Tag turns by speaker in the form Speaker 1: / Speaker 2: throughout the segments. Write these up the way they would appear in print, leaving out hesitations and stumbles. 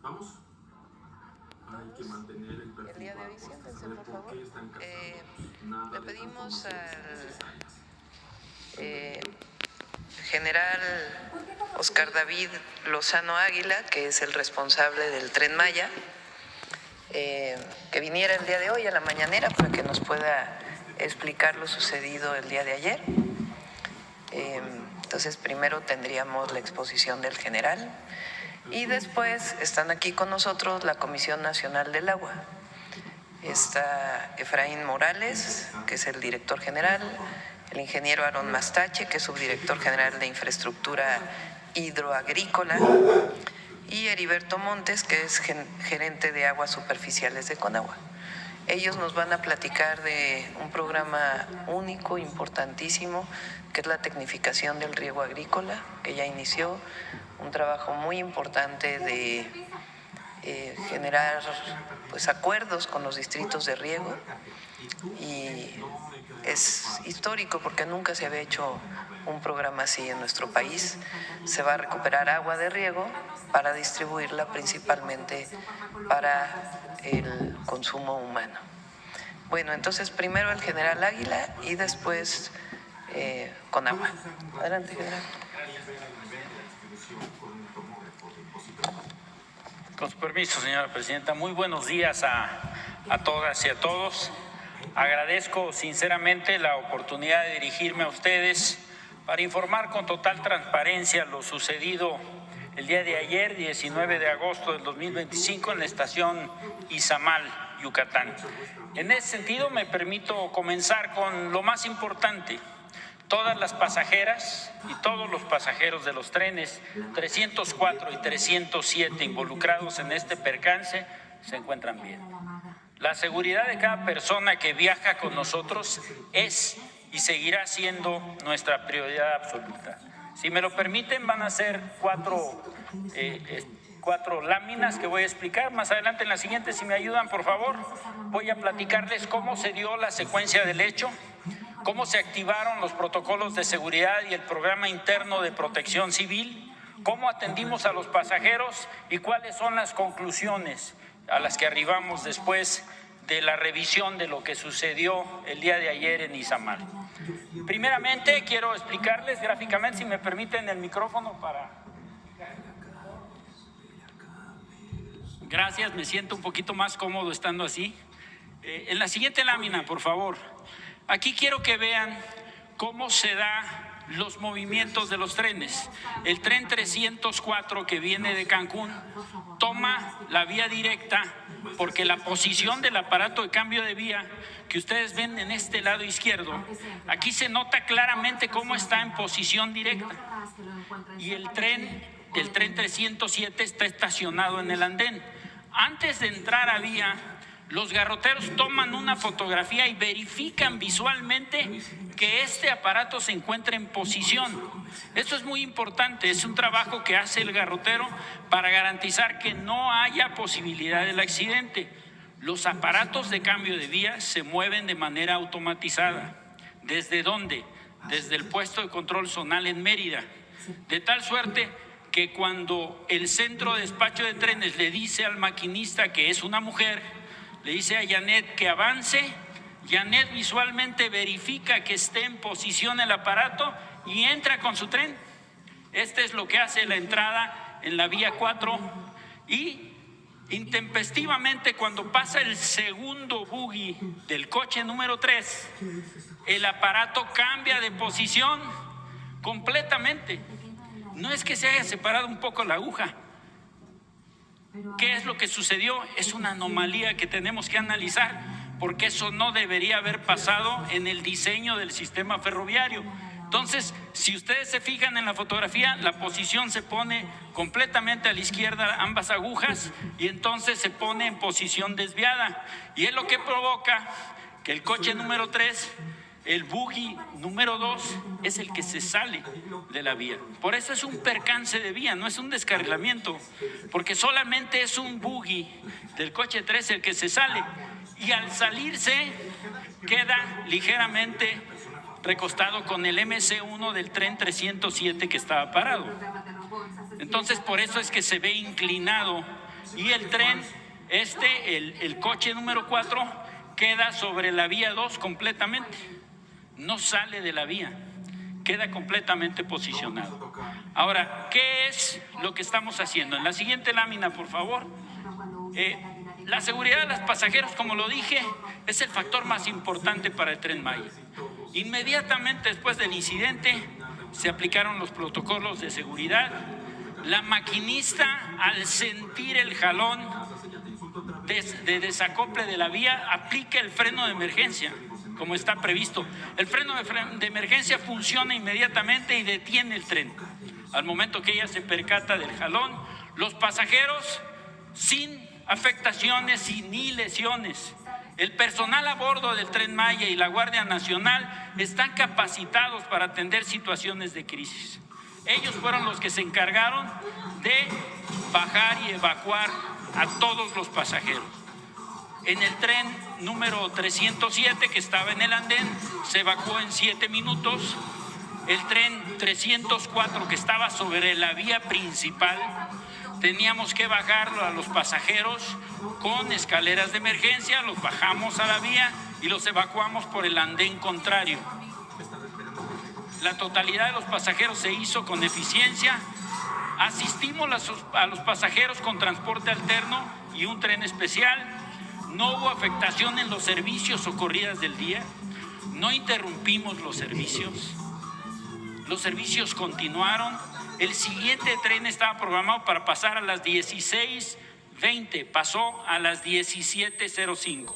Speaker 1: Vamos. Hay que mantener el perfil.
Speaker 2: El día de hoy, siéntense, por favor. Le pedimos al general Oscar David Lozano Águila, que es el responsable del Tren Maya, que viniera el día de hoy a la mañanera para que nos pueda explicar lo sucedido el día de ayer. Entonces, primero tendríamos la exposición del general y después están aquí con nosotros la Comisión Nacional del Agua. Está Efraín Morales, que es el director general, el ingeniero Aarón Mastache, que es subdirector general de Infraestructura Hidroagrícola, y Heriberto Montes, que es gerente de aguas superficiales de Conagua. Ellos nos van a platicar de un programa único, importantísimo, que es la tecnificación del riego agrícola, que ya inició, un trabajo muy importante de generar pues acuerdos con los distritos de riego, y es histórico porque nunca se había hecho un programa así en nuestro país. Se va a recuperar agua de riego para distribuirla principalmente para el consumo humano. Bueno, entonces primero el general Águila y después Conagua. Adelante, general.
Speaker 3: Con su permiso, señora presidenta, muy buenos días a todas y a todos. Agradezco sinceramente la oportunidad de dirigirme a ustedes para informar con total transparencia lo sucedido el día de ayer, 19 de agosto del 2025, en la estación Izamal, Yucatán. En ese sentido, me permito comenzar con lo más importante. Todas las pasajeras y todos los pasajeros de los trenes 304 y 307 involucrados en este percance se encuentran bien. La seguridad de cada persona que viaja con nosotros es y seguirá siendo nuestra prioridad absoluta. Si me lo permiten, van a ser cuatro láminas que voy a explicar. Más adelante, en la siguiente, si me ayudan, por favor, voy a platicarles cómo se dio la secuencia del hecho, cómo se activaron los protocolos de seguridad y el programa interno de protección civil, cómo atendimos a los pasajeros y cuáles son las conclusiones a las que arribamos después de la revisión de lo que sucedió el día de ayer en Izamal. Primeramente, quiero explicarles gráficamente, si me permiten el micrófono para… Gracias, me siento un poquito más cómodo estando así. En la siguiente lámina, por favor. Aquí quiero que vean cómo se da los movimientos de los trenes. El tren 304 que viene de Cancún toma la vía directa porque la posición del aparato de cambio de vía que ustedes ven en este lado izquierdo, aquí se nota claramente cómo está en posición directa. Y el tren 307 está estacionado en el andén. Antes de entrar a vía, los garroteros toman una fotografía y verifican visualmente que este aparato se encuentra en posición. Esto es muy importante, es un trabajo que hace el garrotero para garantizar que no haya posibilidad del accidente. Los aparatos de cambio de vía se mueven de manera automatizada. ¿Desde dónde? Desde el puesto de control zonal en Mérida. De tal suerte que cuando el centro de despacho de trenes le dice al maquinista, que es una mujer, le dice a Janet que avance, Janet visualmente verifica que esté en posición el aparato y entra con su tren. Este es lo que hace la entrada en la vía 4 y intempestivamente, cuando pasa el segundo buggy del coche número 3, el aparato cambia de posición completamente. No es que se haya separado un poco la aguja. ¿Qué es lo que sucedió? Es una anomalía que tenemos que analizar, porque eso no debería haber pasado en el diseño del sistema ferroviario. Entonces, si ustedes se fijan en la fotografía, la posición se pone completamente a la izquierda, ambas agujas, y entonces se pone en posición desviada. Y es lo que provoca que el coche número 3, el buggy número 2, es el que se sale de la vía. Por eso es un percance de vía, no es un descarrilamiento, porque solamente es un buggy del coche 3 el que se sale, y al salirse queda ligeramente recostado con el MC1 del tren 307 que estaba parado. Entonces, por eso es que se ve inclinado y el tren, el coche número 4, queda sobre la vía 2 completamente, no sale de la vía, queda completamente posicionado. Ahora, ¿qué es lo que estamos haciendo? En la siguiente lámina, por favor. La seguridad de los pasajeros, como lo dije, es el factor más importante para el Tren Maya. Inmediatamente después del incidente se aplicaron los protocolos de seguridad. La maquinista, al sentir el jalón de desacople de la vía, aplica el freno de emergencia, como está previsto. El freno de emergencia funciona inmediatamente y detiene el tren. Al momento que ella se percata del jalón, los pasajeros sin afectaciones y ni lesiones. El personal a bordo del Tren Maya y la Guardia Nacional están capacitados para atender situaciones de crisis. Ellos fueron los que se encargaron de bajar y evacuar a todos los pasajeros. En el tren número 307, que estaba en el andén, se evacuó en 7 minutos. El tren 304, que estaba sobre la vía principal, teníamos que bajarlo a los pasajeros con escaleras de emergencia, los bajamos a la vía y los evacuamos por el andén contrario. La totalidad de los pasajeros se hizo con eficiencia. Asistimos a los pasajeros con transporte alterno y un tren especial. No hubo afectación en los servicios o corridas del día. No interrumpimos los servicios. Los servicios continuaron. El siguiente tren estaba programado para pasar a las 16:20, pasó a las 17:05.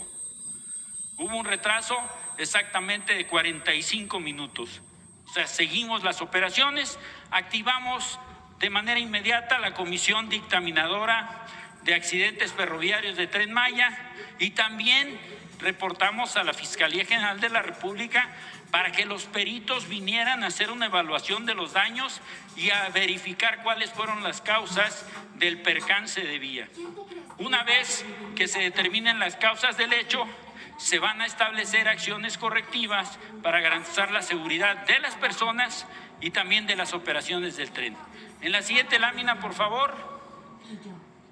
Speaker 3: Hubo un retraso exactamente de 45 minutos. O sea, seguimos las operaciones, activamos de manera inmediata la Comisión Dictaminadora de Accidentes Ferroviarios de Tren Maya y también reportamos a la Fiscalía General de la República para que los peritos vinieran a hacer una evaluación de los daños y a verificar cuáles fueron las causas del percance de vía. Una vez que se determinen las causas del hecho, se van a establecer acciones correctivas para garantizar la seguridad de las personas y también de las operaciones del tren. En la siguiente lámina, por favor.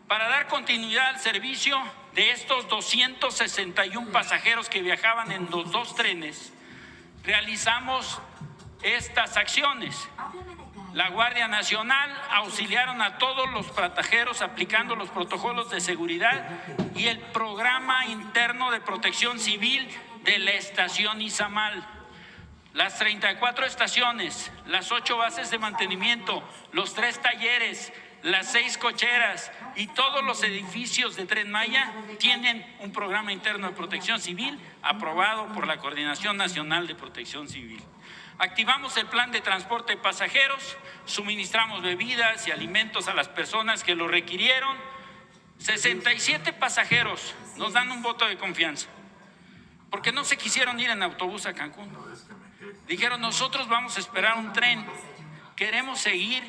Speaker 3: Para dar continuidad al servicio de estos 261 pasajeros que viajaban en los 2 trenes, realizamos estas acciones. La Guardia Nacional auxiliaron a todos los pasajeros aplicando los protocolos de seguridad y el programa interno de protección civil de la estación Izamal. Las 34 estaciones, las 8 bases de mantenimiento, los 3 talleres, las 6 cocheras y todos los edificios de Tren Maya tienen un programa interno de protección civil aprobado por la Coordinación Nacional de Protección Civil. Activamos el plan de transporte de pasajeros, suministramos bebidas y alimentos a las personas que lo requirieron. 67 pasajeros nos dan un voto de confianza, porque no se quisieron ir en autobús a Cancún. Dijeron, nosotros vamos a esperar un tren, queremos seguir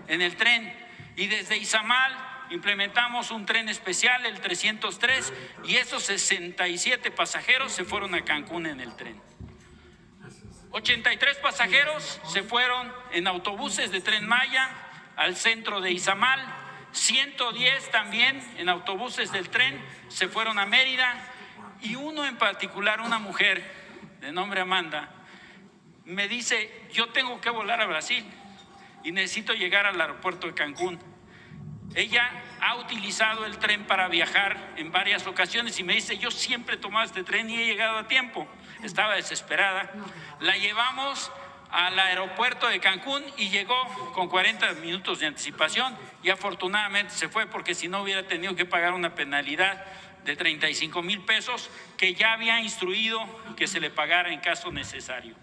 Speaker 3: en el tren. Y desde Izamal implementamos un tren especial, el 303, y esos 67 pasajeros se fueron a Cancún en el tren. 83 pasajeros se fueron en autobuses de Tren Maya al centro de Izamal, 110 también en autobuses del tren se fueron a Mérida, y uno en particular, una mujer de nombre Amanda, me dice, yo tengo que volar a Brasil y necesito llegar al aeropuerto de Cancún. Ella ha utilizado el tren para viajar en varias ocasiones y me dice, yo siempre he tomado este tren y he llegado a tiempo. Estaba desesperada. La llevamos al aeropuerto de Cancún y llegó con 40 minutos de anticipación y afortunadamente se fue, porque si no hubiera tenido que pagar una penalidad de 35,000 pesos que ya había instruido que se le pagara en caso necesario.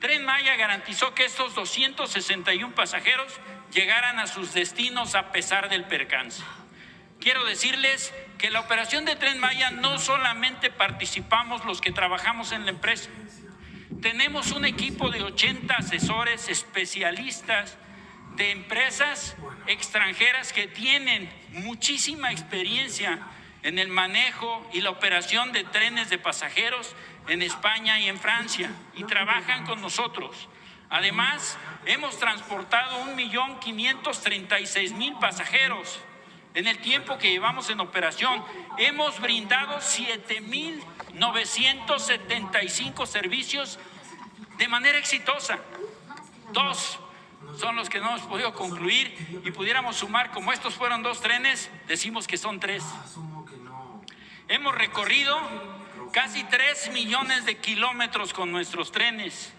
Speaker 3: Tren Maya garantizó que estos 261 pasajeros llegaran a sus destinos a pesar del percance. Quiero decirles que la operación de Tren Maya no solamente participamos los que trabajamos en la empresa. Tenemos un equipo de 80 asesores especialistas de empresas extranjeras que tienen muchísima experiencia en el manejo y la operación de trenes de pasajeros en España y en Francia, y trabajan con nosotros. Además, hemos transportado 1,536,000 pasajeros En el tiempo que llevamos en operación, hemos brindado 7,975 servicios de manera exitosa. 2 son los que no hemos podido concluir y pudiéramos sumar, como estos fueron 2 trenes, decimos que son 3. Hemos recorrido casi 3 millones de kilómetros con nuestros trenes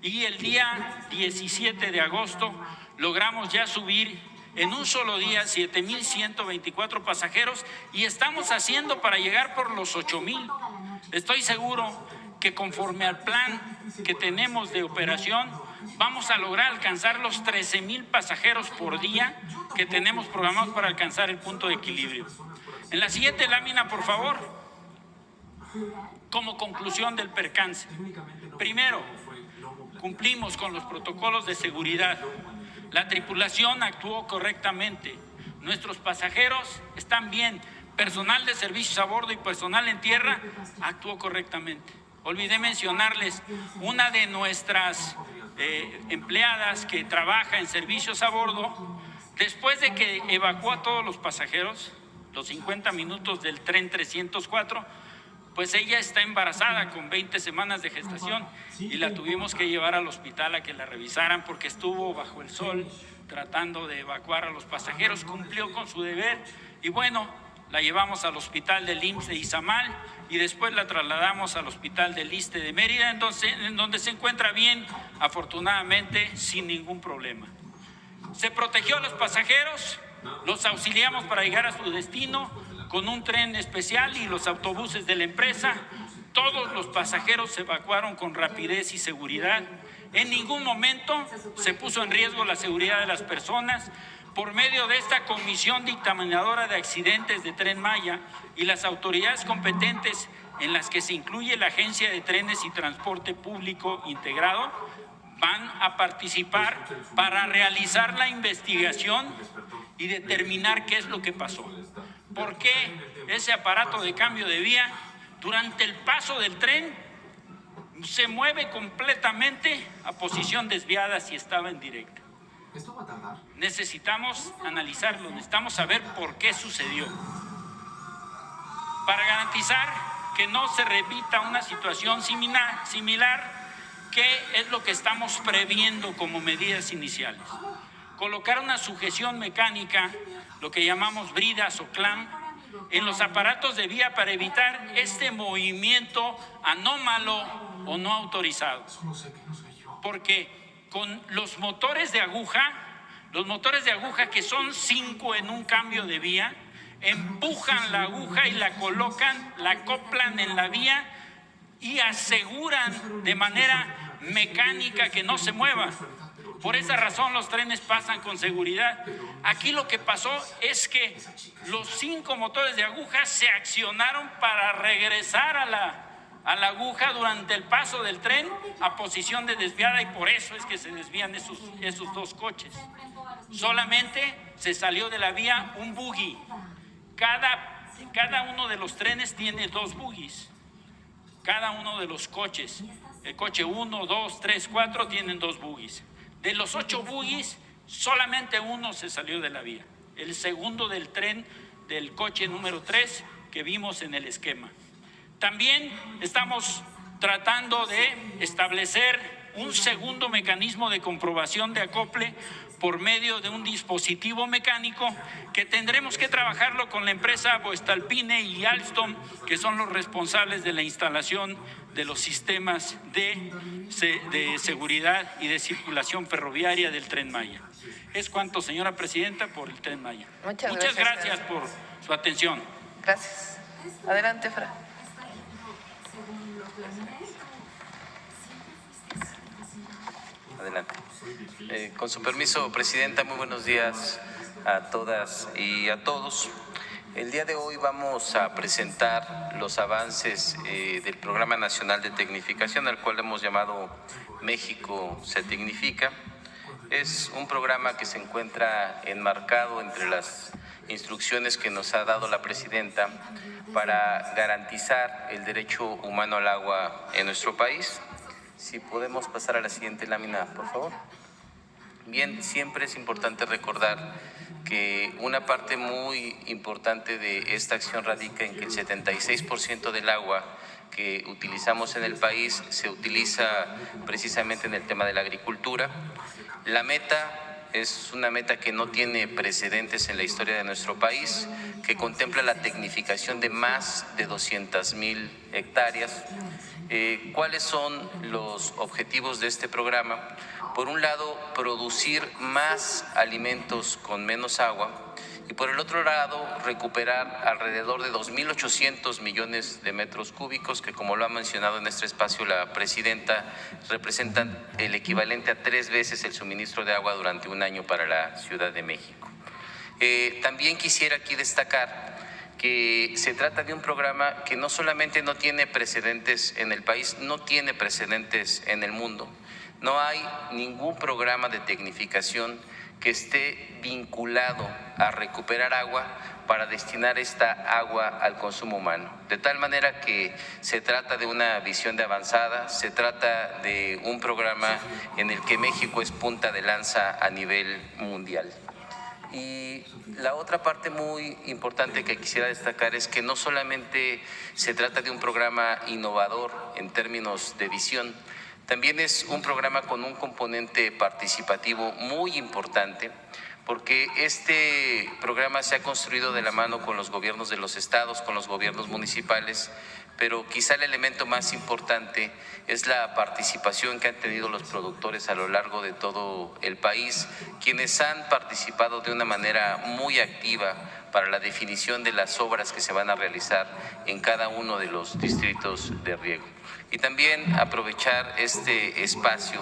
Speaker 3: y el día 17 de agosto logramos ya subir en un solo día 7,124 pasajeros y estamos haciendo para llegar por los 8,000. Estoy seguro que conforme al plan que tenemos de operación, vamos a lograr alcanzar los 13,000 pasajeros por día que tenemos programados para alcanzar el punto de equilibrio. En la siguiente lámina, por favor, como conclusión del percance. Primero, cumplimos con los protocolos de seguridad. La tripulación actuó correctamente. Nuestros pasajeros están bien. Personal de servicios a bordo y personal en tierra actuó correctamente. Olvidé mencionarles, una de nuestras empleadas que trabaja en servicios a bordo, después de que evacuó a todos los pasajeros, los 50 minutos del tren 304, pues ella está embarazada con 20 semanas de gestación y la tuvimos que llevar al hospital a que la revisaran porque estuvo bajo el sol tratando de evacuar a los pasajeros, cumplió con su deber y bueno, la llevamos al hospital del IMSS de Izamal y después la trasladamos al hospital del ISSSTE de Mérida, en donde se encuentra bien, afortunadamente, sin ningún problema. Se protegió a los pasajeros, los auxiliamos para llegar a su destino con un tren especial y los autobuses de la empresa. Todos los pasajeros se evacuaron con rapidez y seguridad. En ningún momento se puso en riesgo la seguridad de las personas. Por medio de esta comisión dictaminadora de accidentes de Tren Maya y las autoridades competentes en las que se incluye la Agencia de Trenes y Transporte Público Integrado, van a participar para realizar la investigación y determinar qué es lo que pasó. ¿Por qué ese aparato de cambio de vía durante el paso del tren se mueve completamente a posición desviada si estaba en directa?
Speaker 1: ¿Esto va a tardar?
Speaker 3: Necesitamos analizarlo, necesitamos saber por qué sucedió. Para garantizar que no se repita una situación similar, ¿qué es lo que estamos previendo como medidas iniciales? Colocar una sujeción mecánica, lo que llamamos bridas o clamp, en los aparatos de vía para evitar este movimiento anómalo o no autorizado. Porque con los motores de aguja que son 5 en un cambio de vía, empujan la aguja y la colocan, la acoplan en la vía y aseguran de manera mecánica que no se mueva. Por esa razón los trenes pasan con seguridad. Aquí lo que pasó es que los 5 motores de aguja se accionaron para regresar a la aguja durante el paso del tren a posición de desviada y por eso es que se desvían esos 2 coches. Solamente se salió de la vía un buggy. Cada uno de los trenes tiene 2 buggies. Cada uno de los coches, el coche 1, 2, 3, 4 tienen 2 buggies. De los 8 buggies, solamente 1 se salió de la vía. El segundo del tren del coche número 3 que vimos en el esquema. También estamos tratando de establecer un segundo mecanismo de comprobación de acople por medio de un dispositivo mecánico que tendremos que trabajarlo con la empresa Voestalpine y Alstom, que son los responsables de la instalación de los sistemas de seguridad y de circulación ferroviaria del Tren Maya. Es cuanto, señora presidenta, por el Tren Maya. Muchas gracias por su atención.
Speaker 2: Gracias. Adelante, Fra.
Speaker 4: Adelante. Con su permiso, presidenta, muy buenos días a todas y a todos. El día de hoy vamos a presentar los avances del Programa Nacional de Tecnificación, al cual hemos llamado México se Tecnifica. Es un programa que se encuentra enmarcado entre las instrucciones que nos ha dado la presidenta para garantizar el derecho humano al agua en nuestro país. Si podemos pasar a la siguiente lámina, por favor. Bien, siempre es importante recordar que una parte muy importante de esta acción radica en que el 76% del agua que utilizamos en el país se utiliza precisamente en el tema de la agricultura. La meta es una meta que no tiene precedentes en la historia de nuestro país, que contempla la tecnificación de más de 200,000 hectáreas. ¿Cuáles son los objetivos de este programa? Por un lado, producir más alimentos con menos agua, y por el otro lado, recuperar alrededor de 2.800 millones de metros cúbicos, que como lo ha mencionado en este espacio la presidenta, representan el equivalente a 3 veces el suministro de agua durante un año para la Ciudad de México. También quisiera aquí destacar que se trata de un programa que no solamente no tiene precedentes en el país, no tiene precedentes en el mundo. No hay ningún programa de tecnificación que esté vinculado a recuperar agua para destinar esta agua al consumo humano. De tal manera que se trata de una visión de avanzada, se trata de un programa en el que México es punta de lanza a nivel mundial. Y la otra parte muy importante que quisiera destacar es que no solamente se trata de un programa innovador en términos de visión, también es un programa con un componente participativo muy importante, porque este programa se ha construido de la mano con los gobiernos de los estados, con los gobiernos municipales, pero quizá el elemento más importante es la participación que han tenido los productores a lo largo de todo el país, quienes han participado de una manera muy activa para la definición de las obras que se van a realizar en cada uno de los distritos de riego. Y también aprovechar este espacio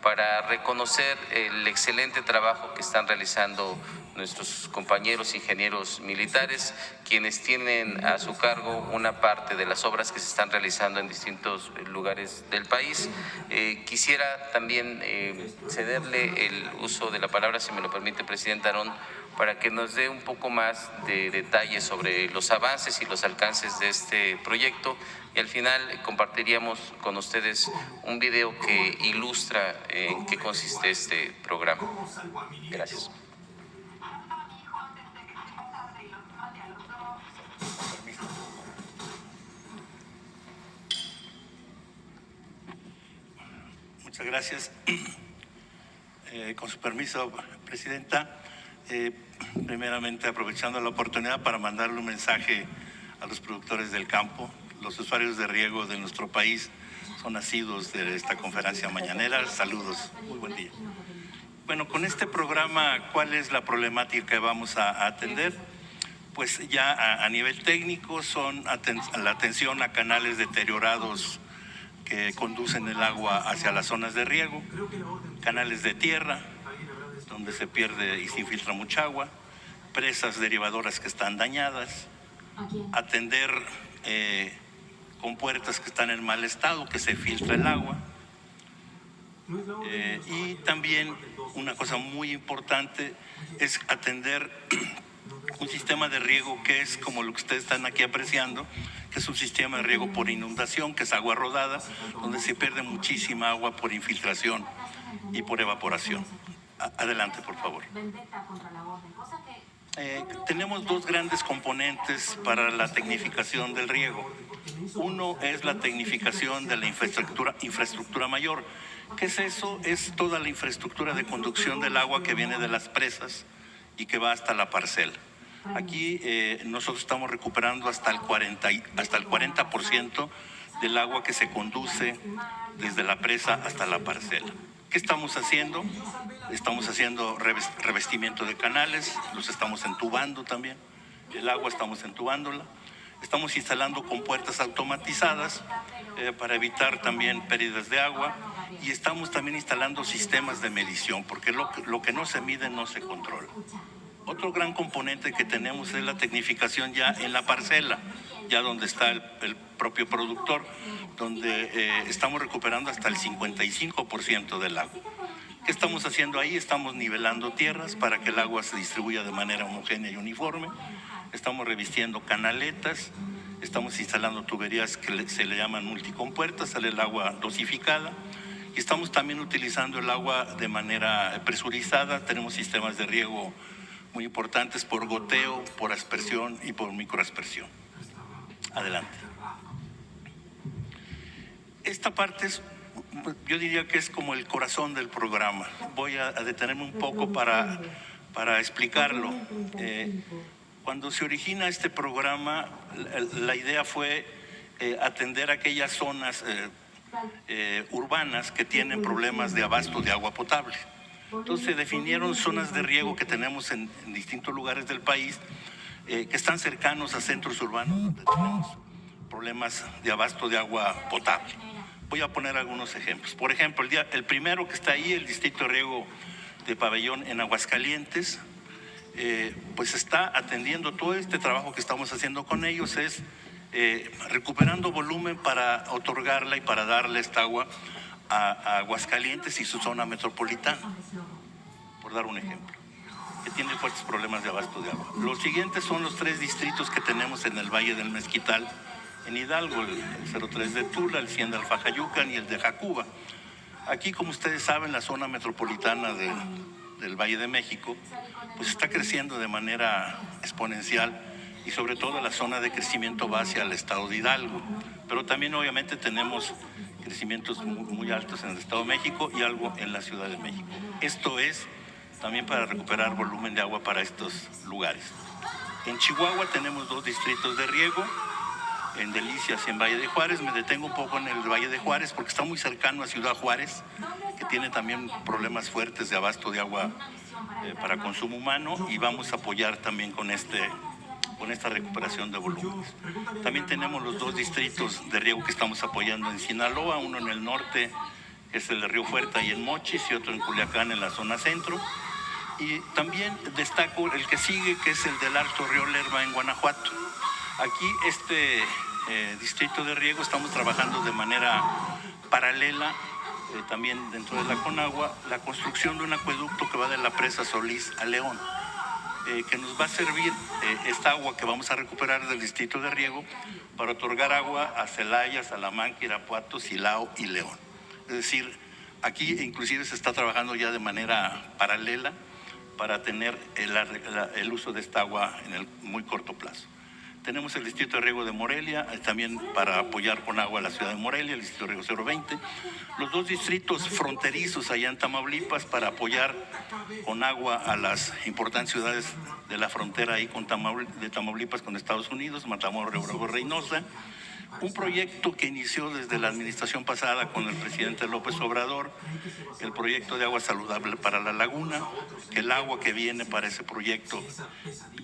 Speaker 4: para reconocer el excelente trabajo que están realizando nuestros compañeros ingenieros militares, quienes tienen a su cargo una parte de las obras que se están realizando en distintos lugares del país. Quisiera también cederle el uso de la palabra, si me lo permite, presidente Aarón, para que nos dé un poco más de detalles sobre los avances y los alcances de este proyecto, y al final compartiríamos con ustedes un video que ilustra en qué consiste este programa. Gracias.
Speaker 5: Muchas gracias. Con su permiso, presidenta, primeramente aprovechando la oportunidad para mandarle un mensaje a los productores del campo. Los usuarios de riego de nuestro país son asiduos de esta conferencia mañanera. Saludos, muy buen día. Bueno, con este programa, ¿cuál es la problemática que vamos a atender? Pues ya a nivel técnico son la atención a canales deteriorados que conducen el agua hacia las zonas de riego, canales de tierra, donde se pierde y se infiltra mucha agua, presas derivadoras que están dañadas, atender compuertas que están en mal estado, que se filtra el agua, y también una cosa muy importante es atender un sistema de riego que es como lo que ustedes están aquí apreciando, que es un sistema de riego por inundación, que es agua rodada, donde se pierde muchísima agua por infiltración y por evaporación. Adelante, por favor. Tenemos dos grandes componentes para la tecnificación del riego. Uno es la tecnificación de la infraestructura mayor. ¿Qué es eso? Es toda la infraestructura de conducción del agua que viene de las presas y que va hasta la parcela. Aquí nosotros estamos recuperando hasta el 40% del agua que se conduce desde la presa hasta la parcela. ¿Qué estamos haciendo? Estamos haciendo revestimiento de canales, los estamos entubando también, el agua estamos entubándola, estamos instalando compuertas automatizadas para evitar también pérdidas de agua, y estamos también instalando sistemas de medición, porque lo que no se mide no se controla. Otro gran componente que tenemos es la tecnificación ya en la parcela, ya donde está el propio productor, donde estamos recuperando hasta el 55% del agua. ¿Qué estamos haciendo ahí? Estamos nivelando tierras para que el agua se distribuya de manera homogénea y uniforme. Estamos revistiendo canaletas, estamos instalando tuberías que se le llaman multicompuertas, sale el agua dosificada. Y estamos también utilizando el agua de manera presurizada. Tenemos sistemas de riego muy importantes por goteo, por aspersión y por microaspersión. Adelante. Esta parte yo diría que es como el corazón del programa. Voy a detenerme un poco para explicarlo. Cuando se origina este programa, la idea fue atender aquellas zonas urbanas que tienen problemas de abasto de agua potable. Entonces se definieron zonas de riego que tenemos en distintos lugares del país que están cercanos a centros urbanos donde tenemos problemas de abasto de agua potable. Voy a poner algunos ejemplos. Por ejemplo, el primero que está ahí, el distrito de riego de Pabellón en Aguascalientes, pues está atendiendo todo este trabajo que estamos haciendo con ellos, es recuperando volumen para otorgarla y para darle esta agua a Aguascalientes y su zona metropolitana, por dar un ejemplo, que tiene fuertes problemas de abasto de agua. Los siguientes son los 3 distritos que tenemos en el Valle del Mezquital, en Hidalgo, el 03 de Tula, el 100 de Alfajayucan y el de Jacuba. Aquí, como ustedes saben, la zona metropolitana del Valle de México pues está creciendo de manera exponencial, y sobre todo la zona de crecimiento va hacia el estado de Hidalgo, pero también obviamente tenemos crecimientos muy altos en el estado de México y algo en la Ciudad de México. Esto es también para recuperar volumen de agua para estos lugares. En Chihuahua tenemos 2 distritos de riego, en Delicias y en Valle de Juárez. Me detengo un poco en el Valle de Juárez porque está muy cercano a Ciudad Juárez, que tiene también problemas fuertes de abasto de agua para consumo humano, y vamos a apoyar también con esta recuperación de volúmenes. También tenemos los 2 distritos de riego que estamos apoyando en Sinaloa, uno en el norte, que es el de Río Fuerte y en Mochis, y otro en Culiacán, en la zona centro. Y también destaco el que sigue, que es el del Alto Río Lerma en Guanajuato. Aquí distrito de riego estamos trabajando de manera paralela, también dentro de la Conagua, la construcción de un acueducto que va de la presa Solís a León, que nos va a servir esta agua que vamos a recuperar del distrito de riego para otorgar agua a Celaya, Salamanca, Irapuato, Silao y León. Es decir, aquí inclusive se está trabajando ya de manera paralela para tener el uso de esta agua en el muy corto plazo. Tenemos el distrito de riego de Morelia, también para apoyar con agua a la ciudad de Morelia, el distrito de riego 020. Los 2 distritos fronterizos allá en Tamaulipas para apoyar con agua a las importantes ciudades de la frontera ahí de Tamaulipas con Estados Unidos, Matamoros, Río Bravo, Reynosa. Un proyecto que inició desde la administración pasada con el presidente López Obrador, el proyecto de agua saludable para la laguna, que el agua que viene para ese proyecto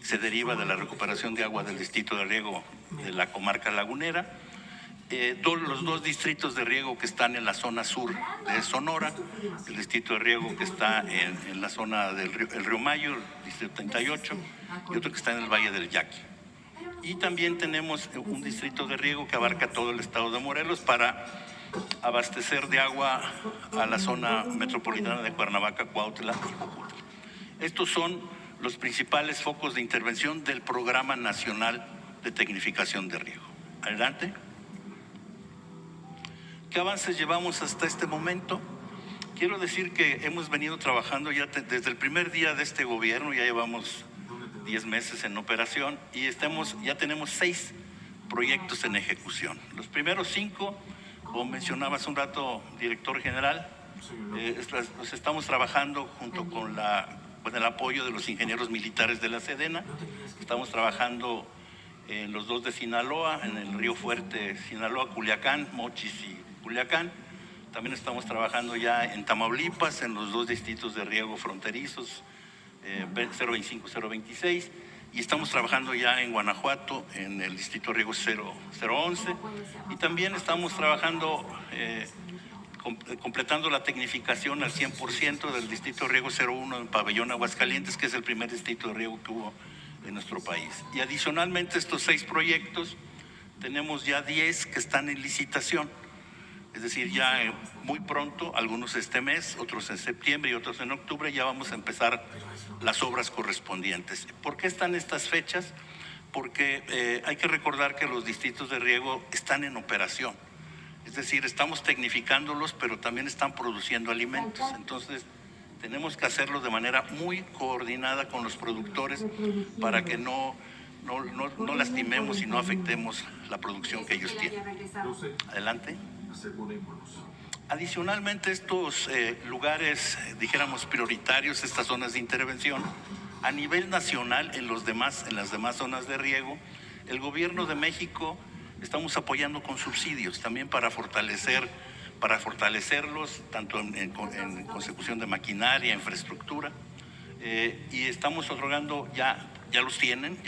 Speaker 5: se deriva de la recuperación de agua del distrito de riego de la comarca lagunera. Los 2 distritos de riego que están en la zona sur de Sonora, el distrito de riego que está en la zona del río Mayo, el distrito 38, y otro que está en el Valle del Yaqui. Y también tenemos un distrito de riego que abarca todo el estado de Morelos para abastecer de agua a la zona metropolitana de Cuernavaca, Cuautla y Jojutla. Estos son los principales focos de intervención del Programa Nacional de Tecnificación de Riego. Adelante. ¿Qué avances llevamos hasta este momento? Quiero decir que hemos venido trabajando ya desde el primer día de este gobierno, ya llevamos 10 meses en operación y ya tenemos 6 proyectos en ejecución. Los primeros 5, como mencionaba hace un rato, director general, los estamos trabajando junto con el apoyo de los ingenieros militares de la Sedena. Estamos trabajando en los 2 de Sinaloa, en el Río Fuerte, Sinaloa, Culiacán, Mochis y Culiacán. También estamos trabajando ya en Tamaulipas, en los 2 distritos de riego fronterizos, 025, 026, y estamos trabajando ya en Guanajuato, en el distrito de riego 011, y también estamos trabajando, completando la tecnificación al 100% del distrito de riego 01 en Pabellón, Aguascalientes, que es el primer distrito de riego que hubo en nuestro país. Y adicionalmente a estos 6 proyectos, tenemos ya 10 que están en licitación. Es decir, ya muy pronto, algunos este mes, otros en septiembre y otros en octubre, ya vamos a empezar las obras correspondientes. ¿Por qué están estas fechas? Porque hay que recordar que los distritos de riego están en operación. Es decir, estamos tecnificándolos, pero también están produciendo alimentos. Entonces, Tenemos que hacerlo de manera muy coordinada con los productores para que no lastimemos y no afectemos la producción que ellos tienen. Adelante. Adicionalmente, estos lugares, dijéramos, prioritarios, estas zonas de intervención, a nivel nacional, en las demás zonas de riego, el Gobierno de México estamos apoyando con subsidios también para fortalecerlos, tanto en consecución de maquinaria, infraestructura, y estamos otorgando, ya tienen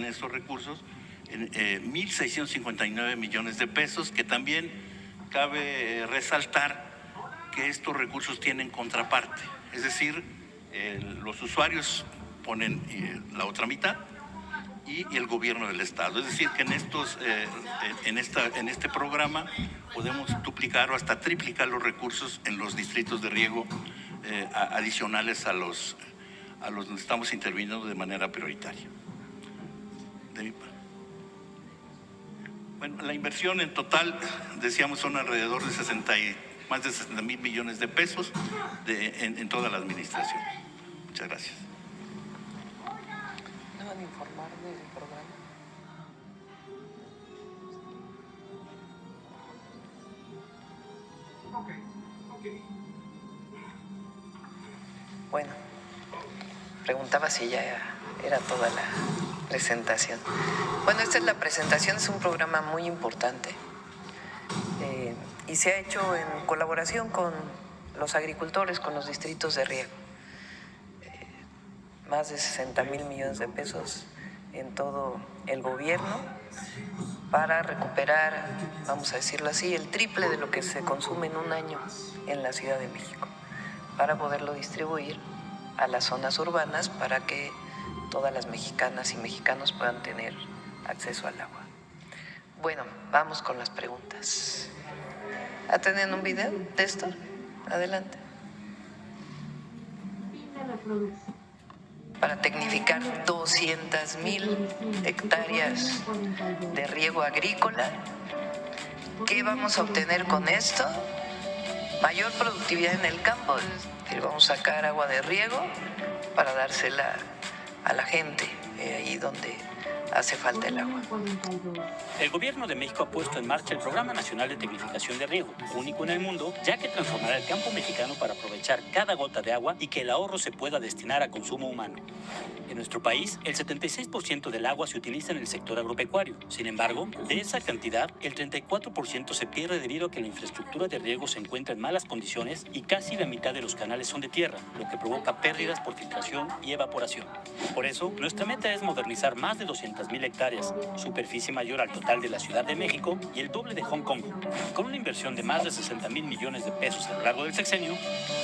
Speaker 5: estos recursos, 1.659 millones de pesos, que también cabe resaltar que estos recursos tienen contraparte, es decir, los usuarios ponen la otra mitad y el gobierno del estado, es decir que en este programa podemos duplicar o hasta triplicar los recursos en los distritos de riego adicionales a los donde estamos interviniendo de manera prioritaria. Bueno, la inversión en total, decíamos, son alrededor de más de 60,000 millones de pesos en toda la administración. Muchas gracias.
Speaker 2: ¿No van a informar del programa? Bueno, preguntaba si ya era toda la presentación. Bueno, esta es la presentación, es un programa muy importante y se ha hecho en colaboración con los agricultores, con los distritos de riego. Más de 60,000 millones de pesos en todo el gobierno para recuperar, vamos a decirlo así, el triple de lo que se consume en un año en la Ciudad de México, para poderlo distribuir a las zonas urbanas para que todas las mexicanas y mexicanos puedan tener acceso al agua. Bueno, vamos con las preguntas. ¿Tienen un video de esto? Adelante. Para tecnificar 200,000 hectáreas de riego agrícola, ¿qué vamos a obtener con esto? Mayor productividad en el campo, es decir, vamos a sacar agua de riego para dársela a la gente, ahí donde hace falta el agua.
Speaker 6: El Gobierno de México ha puesto en marcha el Programa Nacional de Tecnificación de Riego, único en el mundo, ya que transformará el campo mexicano para aprovechar cada gota de agua y que el ahorro se pueda destinar a consumo humano. En nuestro país, el 76% del agua se utiliza en el sector agropecuario. Sin embargo, de esa cantidad, el 34% se pierde debido a que la infraestructura de riego se encuentra en malas condiciones y casi la mitad de los canales son de tierra, lo que provoca pérdidas por filtración y evaporación. Por eso, nuestra meta es modernizar más de 200,000 hectáreas, superficie mayor al total de la Ciudad de México y el doble de Hong Kong. Con una inversión de más de 60,000 millones de pesos a lo largo del sexenio,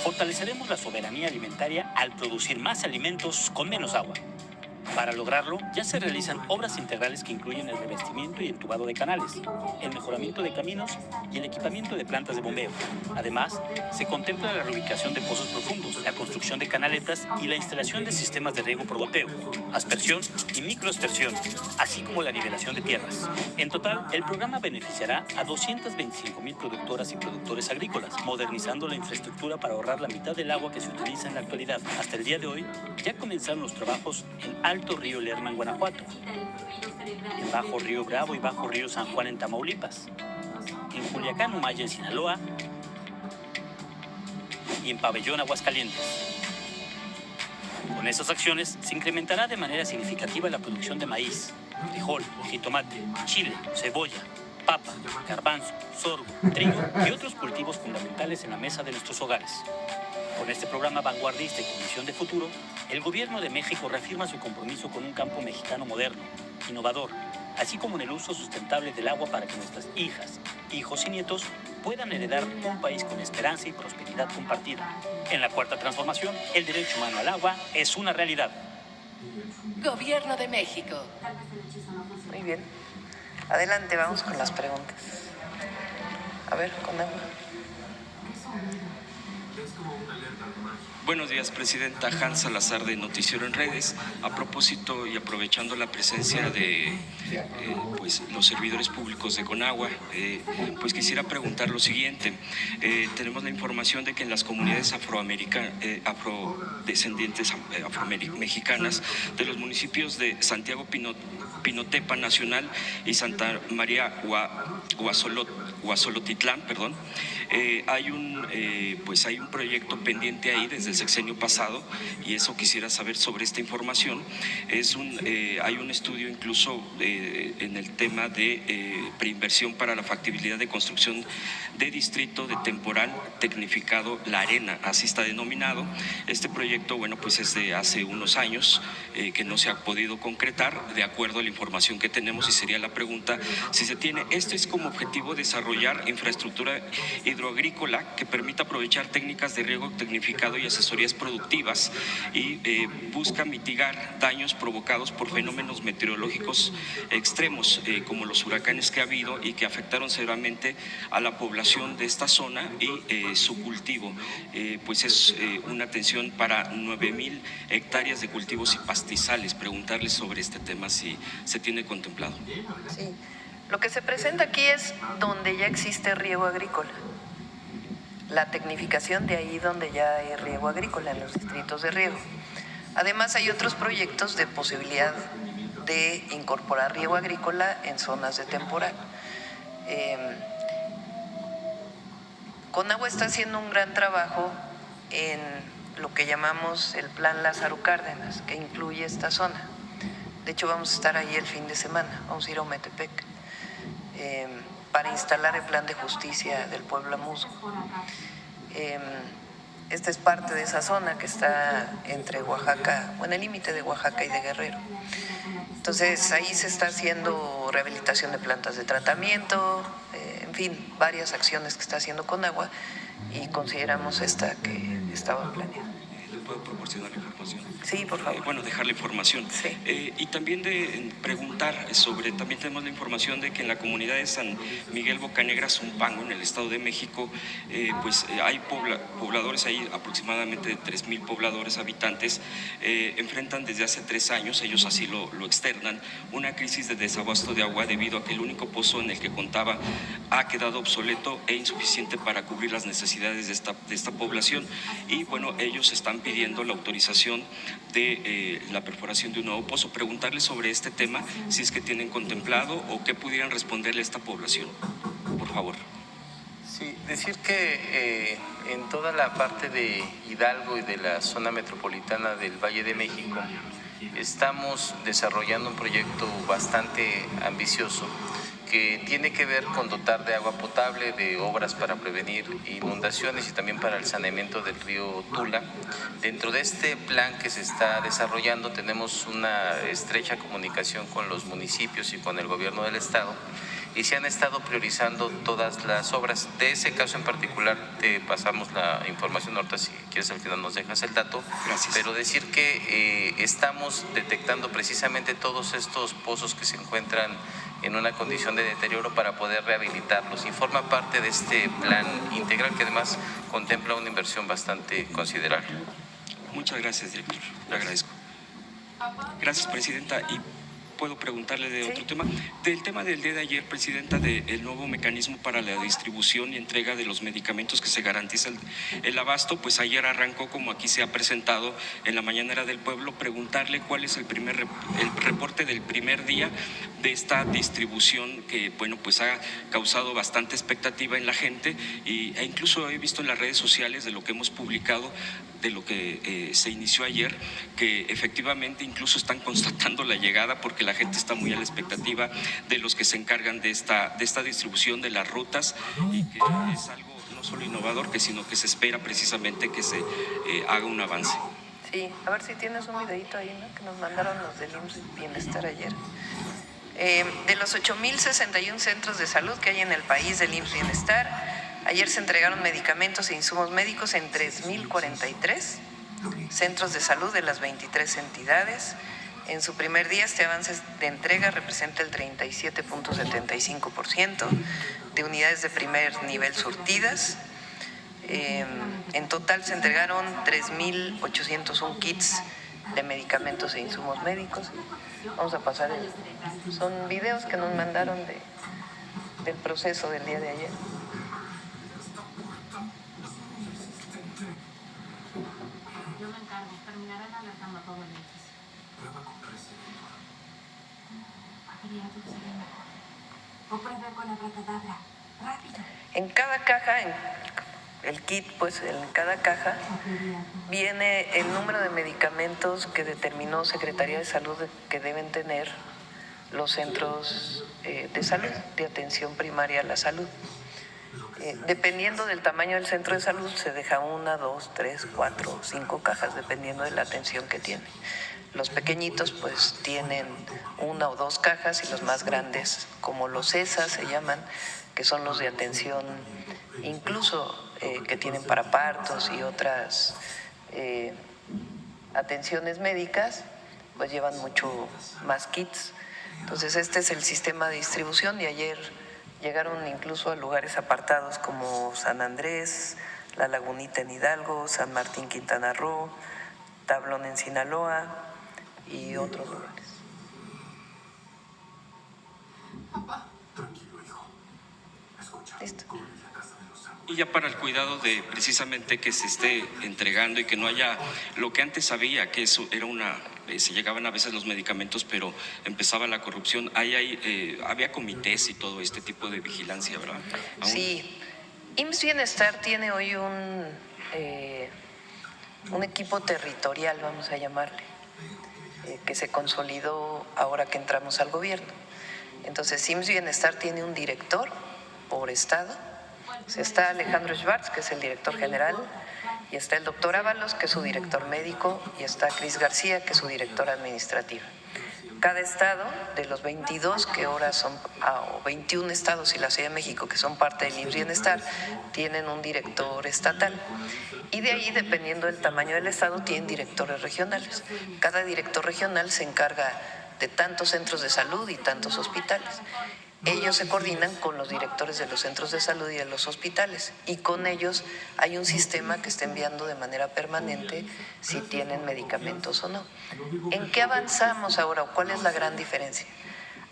Speaker 6: fortaleceremos la soberanía alimentaria al producir más alimentos con menos agua. Para lograrlo, ya se realizan obras integrales que incluyen el revestimiento y entubado de canales, el mejoramiento de caminos y el equipamiento de plantas de bombeo. Además, se contempla la reubicación de pozos profundos, la construcción de canaletas y la instalación de sistemas de riego por goteo, aspersión y microaspersión, así como la nivelación de tierras. En total, el programa beneficiará a 225,000 productoras y productores agrícolas, modernizando la infraestructura para ahorrar la mitad del agua que se utiliza en la actualidad. Hasta el día de hoy, ya comenzaron los trabajos en Alto Río Lerma en Guanajuato, en Bajo Río Bravo y Bajo Río San Juan en Tamaulipas, en Culiacán, Humaya en Sinaloa y en Pabellón, Aguascalientes. Con estas acciones se incrementará de manera significativa la producción de maíz, frijol, jitomate, chile, cebolla, papa, garbanzo, sorgo, trigo y otros cultivos fundamentales en la mesa de nuestros hogares. Con este programa vanguardista y con visión de futuro, el Gobierno de México reafirma su compromiso con un campo mexicano moderno, innovador, así como en el uso sustentable del agua para que nuestras hijas, hijos y nietos puedan heredar un país con esperanza y prosperidad compartida. En la Cuarta Transformación, el derecho humano al agua es una realidad.
Speaker 7: Gobierno de México.
Speaker 2: Muy bien. Adelante, vamos con las preguntas. A ver, con agua.
Speaker 1: Es como una alerta mágica.
Speaker 8: Buenos días, Presidenta. Hans Salazar de Noticiero en Redes. A propósito y aprovechando la presencia de pues, los servidores públicos de Conagua, pues quisiera preguntar lo siguiente. Tenemos la información de que en las comunidades afrodescendientes afromexicanas de los municipios de Santiago Pinotepa Nacional y Santa María Guazolotitlán, hay un proyecto pendiente ahí desde el sexenio pasado, y eso quisiera saber sobre esta información. Hay un estudio incluso en el tema de preinversión para la factibilidad de construcción de distrito de temporal tecnificado La Arena, así está denominado. Este proyecto, pues es de hace unos años que no se ha podido concretar de acuerdo a la información que tenemos, y sería la pregunta si se tiene. Esto es como objetivo desarrollar infraestructura hidroagrícola que permita aprovechar técnicas de riego tecnificado y asesorías productivas, y busca mitigar daños provocados por fenómenos meteorológicos extremos como los huracanes que ha habido y que afectaron severamente a la población de esta zona y su cultivo. Pues es una atención para 9,000 hectáreas de cultivos y pastizales. Preguntarles sobre este tema si se tiene contemplado.
Speaker 2: Sí. Lo que se presenta aquí es donde ya existe riego agrícola. La tecnificación de ahí donde ya hay riego agrícola, en los distritos de riego. Además, hay otros proyectos de posibilidad de incorporar riego agrícola en zonas de temporal. Conagua está haciendo un gran trabajo en lo que llamamos el Plan Lázaro Cárdenas, que incluye esta zona. De hecho, vamos a estar ahí el fin de semana, vamos a ir a Ometepec para instalar el plan de justicia del pueblo Musgo. Esta es parte de esa zona que está entre Oaxaca, o en el límite de Oaxaca y de Guerrero. Entonces, ahí se está haciendo rehabilitación de plantas de tratamiento, en fin, varias acciones que está haciendo Conagua, y consideramos esta que estaba planeada.
Speaker 8: ¿Le puedo proporcionar la información?
Speaker 2: Sí, por favor.
Speaker 8: Dejar la información.
Speaker 2: Sí.
Speaker 8: Y también de preguntar también tenemos la información de que en la comunidad de San Miguel Bocanegra, Zumpango, en el Estado de México, hay pobladores ahí, aproximadamente de 3,000 pobladores habitantes, enfrentan desde hace 3 años, ellos así lo externan, una crisis de desabasto de agua debido a que el único pozo en el que contaba ha quedado obsoleto e insuficiente para cubrir las necesidades de esta población, y ellos están pidiendo la autorización de la perforación de un nuevo pozo. Preguntarles sobre este tema, si es que tienen contemplado o qué pudieran responderle a esta población, por favor.
Speaker 4: Sí, decir que en toda la parte de Hidalgo y de la zona metropolitana del Valle de México estamos desarrollando un proyecto bastante ambicioso que tiene que ver con dotar de agua potable, de obras para prevenir inundaciones y también para el saneamiento del río Tula. Dentro de este plan que se está desarrollando tenemos una estrecha comunicación con los municipios y con el gobierno del estado, y se han estado priorizando todas las obras. De ese caso en particular te pasamos la información, ahorita si quieres al final nos dejas el dato.
Speaker 8: Gracias.
Speaker 4: Pero decir que estamos detectando precisamente todos estos pozos que se encuentran en una condición de deterioro para poder rehabilitarlos, y forma parte de este plan integral que además contempla una inversión bastante considerable.
Speaker 8: Muchas gracias, director. Le agradezco. Gracias, Presidenta. Y puedo preguntarle de otro tema. Del tema del día de ayer, Presidenta, del nuevo mecanismo para la distribución y entrega de los medicamentos que se garantiza el abasto, pues ayer arrancó, como aquí se ha presentado en la mañanera del pueblo. Preguntarle cuál es el reporte del primer día de esta distribución que, pues ha causado bastante expectativa en la gente, e incluso he visto en las redes sociales de lo que hemos publicado, de lo que se inició ayer, que efectivamente incluso están constatando la llegada, porque la gente está muy a la expectativa de los que se encargan de esta distribución de las rutas, y que es algo no solo innovador, sino que se espera precisamente que se haga un avance.
Speaker 2: Sí, a ver si tienes un videito ahí, ¿no?, que nos mandaron los del IMSS Bienestar ayer. De los 8,061 centros de salud que hay en el país del IMSS Bienestar, ayer se entregaron medicamentos e insumos médicos en 3,043 centros de salud de las 23 entidades. En su primer día, este avance de entrega representa el 37,75% de unidades de primer nivel surtidas. En total se entregaron 3.801 kits de medicamentos e insumos médicos. Vamos a pasar, son videos que nos mandaron del proceso del día de ayer.
Speaker 9: Yo me encargo, terminarán alertando a todo el edificio.
Speaker 1: Prueba con receta.
Speaker 9: Quería tú sería mejor. O prueba con abracadabra. Rápido.
Speaker 2: En cada caja, el kit, pues en cada caja viene el número de medicamentos que determinó Secretaría de Salud que deben tener los centros de salud, de atención primaria a la salud. Dependiendo del tamaño del centro de salud, se deja 1, 2, 3, 4, 5 cajas, dependiendo de la atención que tiene. Los pequeñitos pues tienen 1 o 2 cajas y los más grandes, como los ESA se llaman, que son los de atención, incluso que tienen para partos y otras atenciones médicas, pues llevan mucho más kits. Entonces este es el sistema de distribución y ayer llegaron incluso a lugares apartados como San Andrés, La Lagunita en Hidalgo, San Martín, Quintana Roo, Tablón en Sinaloa y otros lugares.
Speaker 1: Papá, tranquilo, hijo. Escucha.
Speaker 2: Listo.
Speaker 8: Y ya para el cuidado de precisamente que se esté entregando y que no haya lo que antes había, que eso era se llegaban a veces los medicamentos, pero empezaba la corrupción. Había comités y todo este tipo de vigilancia, ¿verdad?
Speaker 2: Sí, IMSS Bienestar tiene hoy un equipo territorial, vamos a llamarle, que se consolidó ahora que entramos al gobierno. Entonces, IMSS Bienestar tiene un director por estado. Está Alejandro Schwartz, que es el director general, y está el doctor Ábalos, que es su director médico, y está Cris García, que es su director administrativo. Cada estado, de los 22 que ahora son, o 21 estados y la Ciudad de México, que son parte del IMSS Bienestar, tienen un director estatal. Y de ahí, dependiendo del tamaño del estado, tienen directores regionales. Cada director regional se encarga de tantos centros de salud y tantos hospitales. Ellos se coordinan con los directores de los centros de salud y de los hospitales y con ellos hay un sistema que está enviando de manera permanente si tienen medicamentos o no. ¿En qué avanzamos ahora o cuál es la gran diferencia?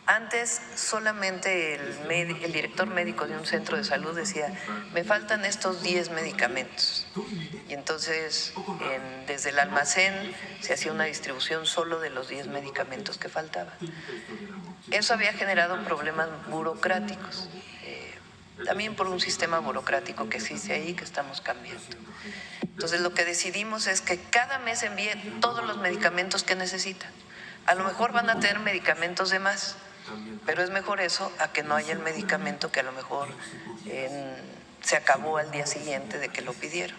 Speaker 2: Antes solamente el director médico de un centro de salud decía, me faltan estos 10 medicamentos. Y entonces desde el almacén se hacía una distribución solo de los 10 medicamentos que faltaban. Eso había generado problemas burocráticos, también por un sistema burocrático que existe ahí que estamos cambiando. Entonces lo que decidimos es que cada mes envíen todos los medicamentos que necesitan. A lo mejor van a tener medicamentos de más, pero es mejor eso a que no haya el medicamento que a lo mejor se acabó al día siguiente de que lo pidieron.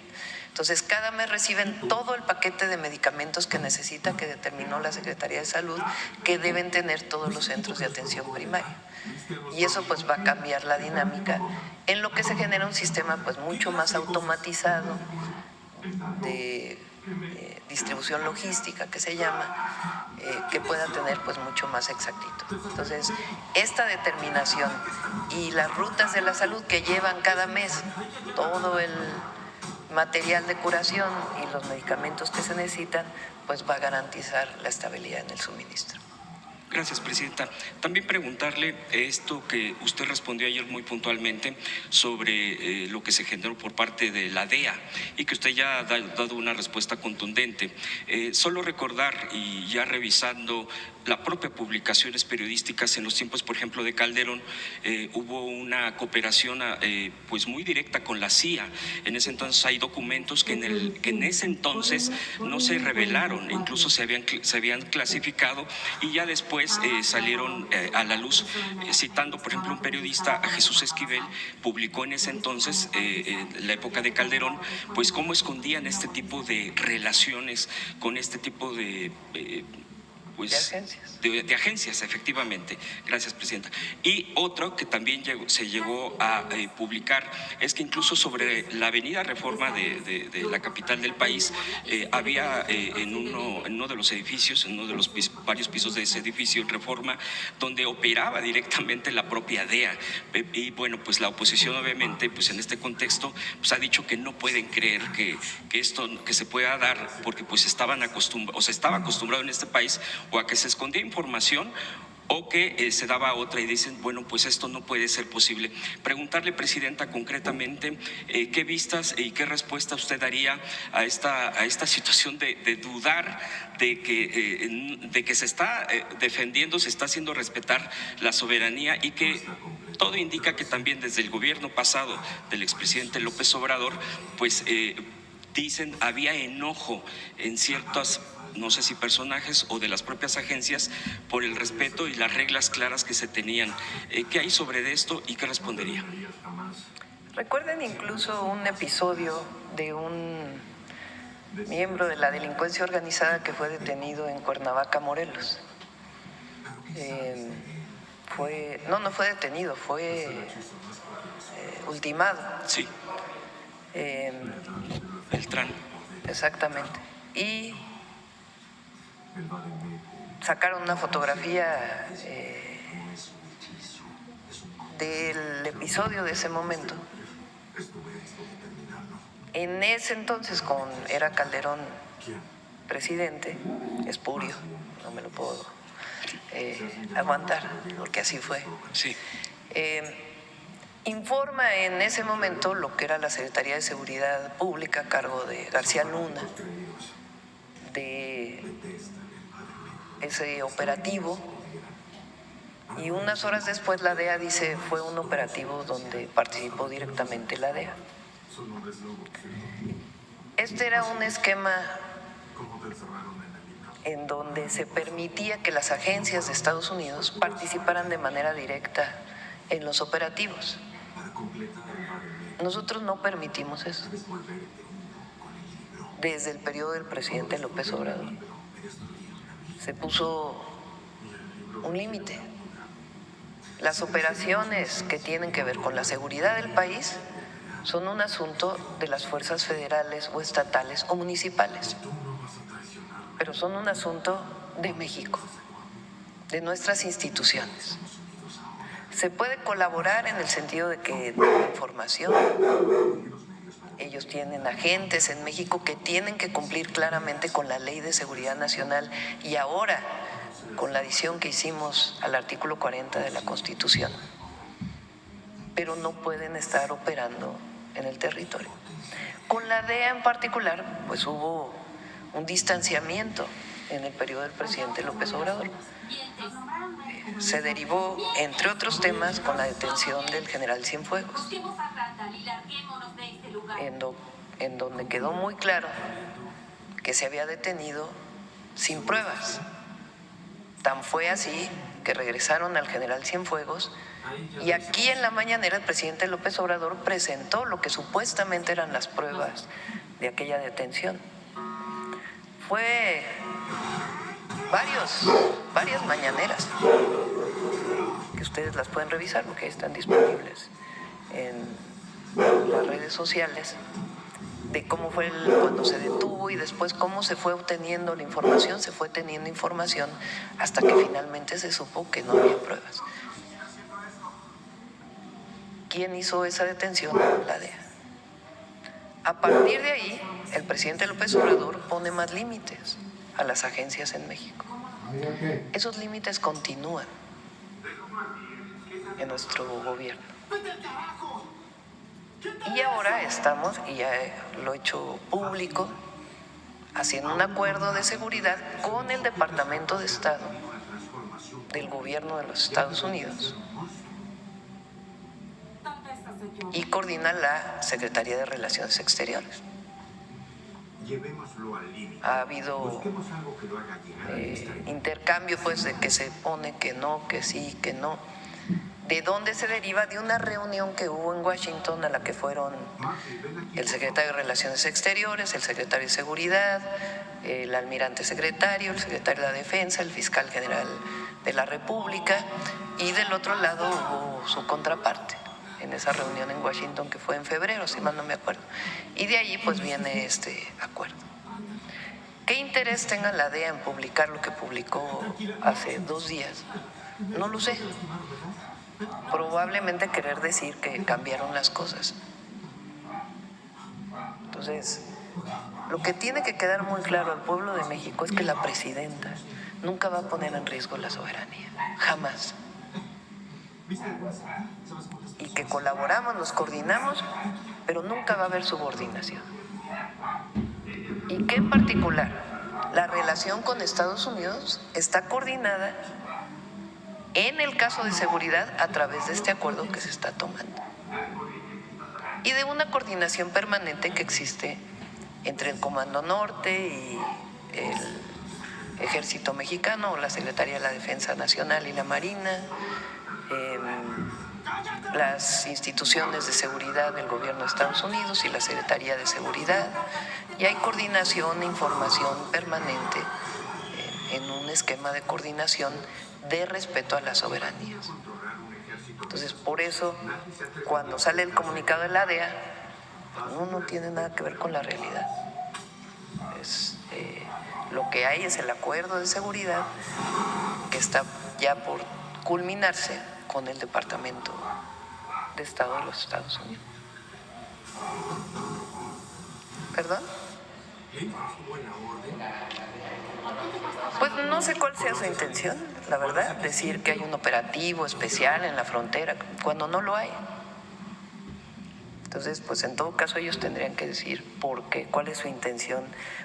Speaker 2: Entonces, cada mes reciben todo el paquete de medicamentos que necesita, que determinó la Secretaría de Salud, que deben tener todos los centros de atención primaria. Y eso pues va a cambiar la dinámica, en lo que se genera un sistema pues mucho más automatizado de distribución logística, que se llama, que pueda tener pues mucho más exactitud. Entonces, esta determinación y las rutas de la salud que llevan cada mes todo el material de curación y los medicamentos que se necesitan, pues va a garantizar la estabilidad en el suministro.
Speaker 8: Gracias, Presidenta. También preguntarle esto que usted respondió ayer muy puntualmente sobre lo que se generó por parte de la DEA y que usted ya ha dado una respuesta contundente. Solo recordar, y ya revisando la propia publicaciones periodísticas en los tiempos, por ejemplo, de Calderón, hubo una cooperación pues muy directa con la CIA. En ese entonces hay documentos que en ese entonces no se revelaron, incluso se habían clasificado y ya después salieron a la luz, citando por ejemplo un periodista, a Jesús Esquivel, publicó en ese entonces, en la época de Calderón, pues cómo escondían este tipo de relaciones con este tipo de pues,
Speaker 2: de agencias.
Speaker 8: De agencias, efectivamente. Gracias, Presidenta. Y otro que también se llegó a publicar es que incluso sobre la avenida Reforma de la capital del país, había en uno de los edificios, en uno de los varios pisos de ese edificio, Reforma, donde operaba directamente la propia DEA. Y bueno, pues la oposición obviamente, pues en este contexto, pues ha dicho que no pueden creer que esto que se pueda dar, porque pues estaba acostumbrado en este país o a que se escondía información o que se daba otra, y dicen, bueno, pues esto no puede ser posible. Preguntarle, Presidenta, concretamente, ¿qué vistas y qué respuesta usted daría a esta situación de dudar de que se está defendiendo, se está haciendo respetar la soberanía, y que todo indica que también desde el gobierno pasado del expresidente López Obrador, pues dicen había enojo en ciertas, no sé si personajes o de las propias agencias, por el respeto y las reglas claras que se tenían? ¿Qué hay sobre esto y qué respondería?
Speaker 2: Recuerden incluso un episodio de un miembro de la delincuencia organizada que fue detenido en Cuernavaca, Morelos. No fue detenido, fue ultimado.
Speaker 8: Sí. Beltrán.
Speaker 2: Exactamente. Y sacaron una fotografía del episodio de ese momento. En ese entonces, era Calderón presidente, espurio, no me lo puedo aguantar, porque así fue.
Speaker 8: Sí.
Speaker 2: Informa en ese momento lo que era la Secretaría de Seguridad Pública a cargo de García Luna, de ese operativo, y unas horas después la DEA dice fue un operativo donde participó directamente la DEA. Este era un esquema en donde se permitía que las agencias de Estados Unidos participaran de manera directa en los operativos. Nosotros no permitimos eso desde el periodo del presidente López Obrador. Se puso un límite. Las operaciones que tienen que ver con la seguridad del país son un asunto de las fuerzas federales o estatales o municipales, pero son un asunto de México, de nuestras instituciones. Se puede colaborar en el sentido de que den información. Ellos tienen agentes en México que tienen que cumplir claramente con la Ley de Seguridad Nacional, y ahora con la adición que hicimos al artículo 40 de la Constitución, pero no pueden estar operando en el territorio. Con la DEA en particular, pues hubo un distanciamiento en el periodo del presidente López Obrador. Se derivó, entre otros temas, con la detención del general Cienfuegos, en donde quedó muy claro que se había detenido sin pruebas. Tan fue así que regresaron al general Cienfuegos, y aquí en la mañanera el presidente López Obrador presentó lo que supuestamente eran las pruebas de aquella detención. Fue varias mañaneras, que ustedes las pueden revisar porque están disponibles en las redes sociales, de cómo fue cuando se detuvo y después cómo se fue obteniendo la información, se fue teniendo información hasta que finalmente se supo que no había pruebas. ¿Quién hizo esa detención? La DEA. A partir de ahí, el presidente López Obrador pone más límites a las agencias en México. Esos límites continúan en nuestro gobierno. Y ahora estamos, y ya lo he hecho público, haciendo un acuerdo de seguridad con el Departamento de Estado del gobierno de los Estados Unidos, y coordina la Secretaría de Relaciones Exteriores. Ha habido intercambio, pues, de que se pone que no, que sí, que no. ¿De dónde se deriva? De una reunión que hubo en Washington a la que fueron el secretario de Relaciones Exteriores, el secretario de Seguridad, el almirante secretario, el secretario de la Defensa, el fiscal general de la República, y del otro lado hubo su contraparte en esa reunión en Washington que fue en febrero, si mal no me acuerdo. Y de allí pues viene este acuerdo. ¿Qué interés tenga la DEA en publicar lo que publicó hace 2 días? No lo sé. Probablemente querer decir que cambiaron las cosas. Entonces, lo que tiene que quedar muy claro al pueblo de México es que la presidenta nunca va a poner en riesgo la soberanía, jamás. Y que colaboramos, nos coordinamos, pero nunca va a haber subordinación. Y que en particular, la relación con Estados Unidos está coordinada en el caso de seguridad a través de este acuerdo que se está tomando. Y de una coordinación permanente que existe entre el Comando Norte y el Ejército Mexicano, o la Secretaría de la Defensa Nacional y la Marina, las instituciones de seguridad del gobierno de Estados Unidos y la Secretaría de Seguridad, y hay coordinación e información permanente en un esquema de coordinación de respeto a las soberanías. Entonces, por eso, cuando sale el comunicado de la DEA, no tiene nada que ver con la realidad. Lo que hay es el acuerdo de seguridad que está ya por culminarse con el Departamento de Estado de los Estados Unidos. ¿Perdón? Pues no sé cuál sea su intención, la verdad, decir que hay un operativo especial en la frontera, cuando no lo hay. Entonces, pues en todo caso ellos tendrían que decir por qué, cuál es su intención,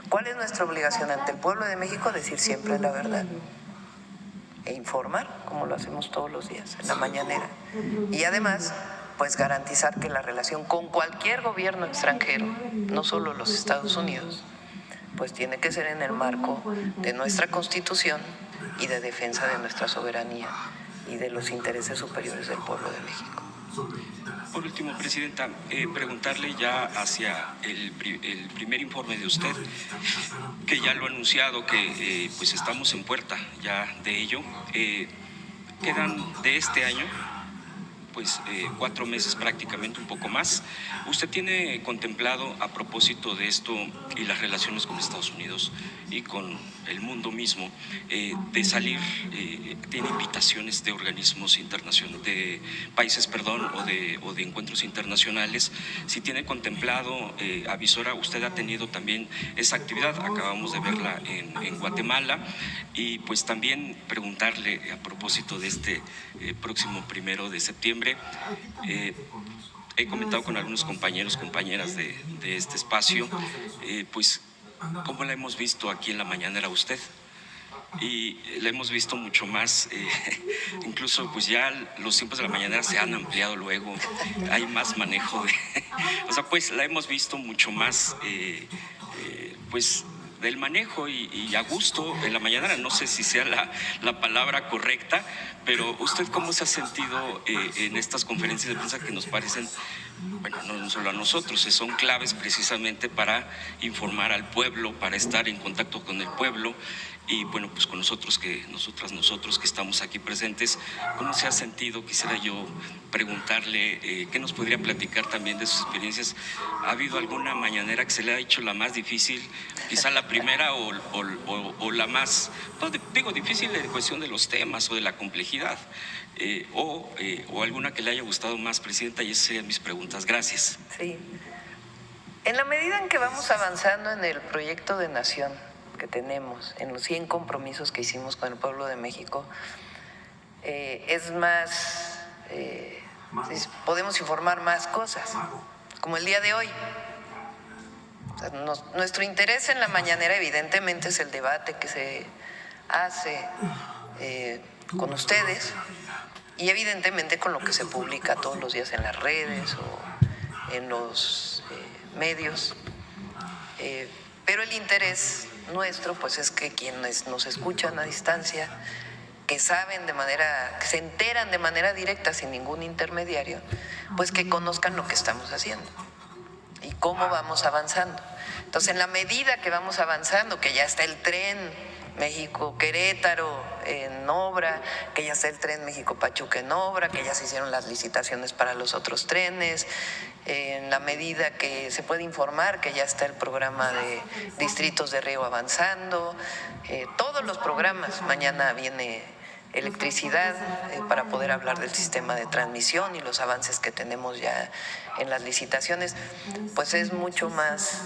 Speaker 2: cuál es nuestra obligación ante el pueblo de México, decir siempre la verdad e informar, como lo hacemos todos los días, en la mañanera. Y además, pues garantizar que la relación con cualquier gobierno extranjero, no solo los Estados Unidos, pues tiene que ser en el marco de nuestra Constitución y de defensa de nuestra soberanía y de los intereses superiores del pueblo de México.
Speaker 8: Por último, Presidenta, preguntarle ya hacia el primer informe de usted, que ya lo ha anunciado, que pues estamos en puerta ya de ello. Quedan de este año pues 4 meses prácticamente, un poco más. ¿Usted tiene contemplado, a propósito de esto y las relaciones con Estados Unidos y con el mundo mismo, de salir, tiene invitaciones de organismos internacionales, de países, o de encuentros internacionales? Si tiene contemplado, avisora, usted ha tenido también esa actividad, acabamos de verla en Guatemala, y pues también preguntarle a propósito de este próximo 1 de septiembre. He comentado con algunos compañeros, compañeras de este espacio, pues cómo la hemos visto aquí en la mañanera usted, y la hemos visto mucho más, incluso pues ya los tiempos de la mañanera se han ampliado luego, hay más manejo o sea, pues la hemos visto mucho más, pues del manejo y a gusto en la mañanera. No sé si sea la palabra correcta, pero ¿usted cómo se ha sentido en estas conferencias de prensa que nos parecen, bueno, no solo a nosotros, son claves precisamente para informar al pueblo, para estar en contacto con el pueblo? Y bueno, pues con nosotros que estamos aquí presentes, ¿cómo se ha sentido? Quisiera yo preguntarle, ¿qué nos podría platicar también de sus experiencias? ¿Ha habido alguna mañanera que se le ha hecho la más difícil, quizá la primera o la más, no digo difícil en cuestión de los temas o de la complejidad, o alguna que le haya gustado más, Presidenta? Y esas serían mis preguntas. Gracias.
Speaker 2: Sí. En la medida en que vamos avanzando en el proyecto de nación que tenemos, en los 100 compromisos que hicimos con el pueblo de México, es más, podemos informar más cosas, como el día de hoy. O sea, nuestro interés en la mañanera evidentemente es el debate que se hace con ustedes, y evidentemente con lo que se publica todos los días en las redes o en los medios. Pero el interés nuestro pues es que quienes nos escuchan a distancia que saben que se enteran de manera directa sin ningún intermediario, pues que conozcan lo que estamos haciendo y cómo vamos avanzando. Entonces, en la medida que vamos avanzando, que ya está el tren México-Querétaro en obra, que ya está el tren México-Pachuca en obra, que ya se hicieron las licitaciones para los otros trenes, en la medida que se puede informar que ya está el programa de distritos de riego avanzando, todos los programas, mañana viene electricidad para poder hablar del sistema de transmisión y los avances que tenemos ya en las licitaciones, pues es mucho más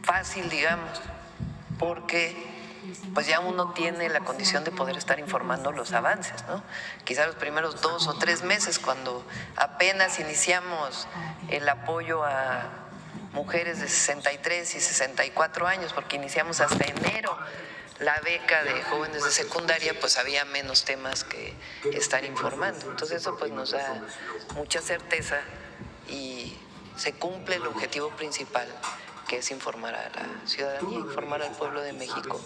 Speaker 2: fácil, digamos, porque pues ya uno tiene la condición de poder estar informando los avances, ¿no? Quizá los primeros 2 o 3 meses, cuando apenas iniciamos el apoyo a mujeres de 63 y 64 años, porque iniciamos hasta enero la beca de jóvenes de secundaria, pues había menos temas que estar informando. Entonces eso pues nos da mucha certeza y se cumple el objetivo principal, que es informar a la ciudadanía, informar al pueblo de México.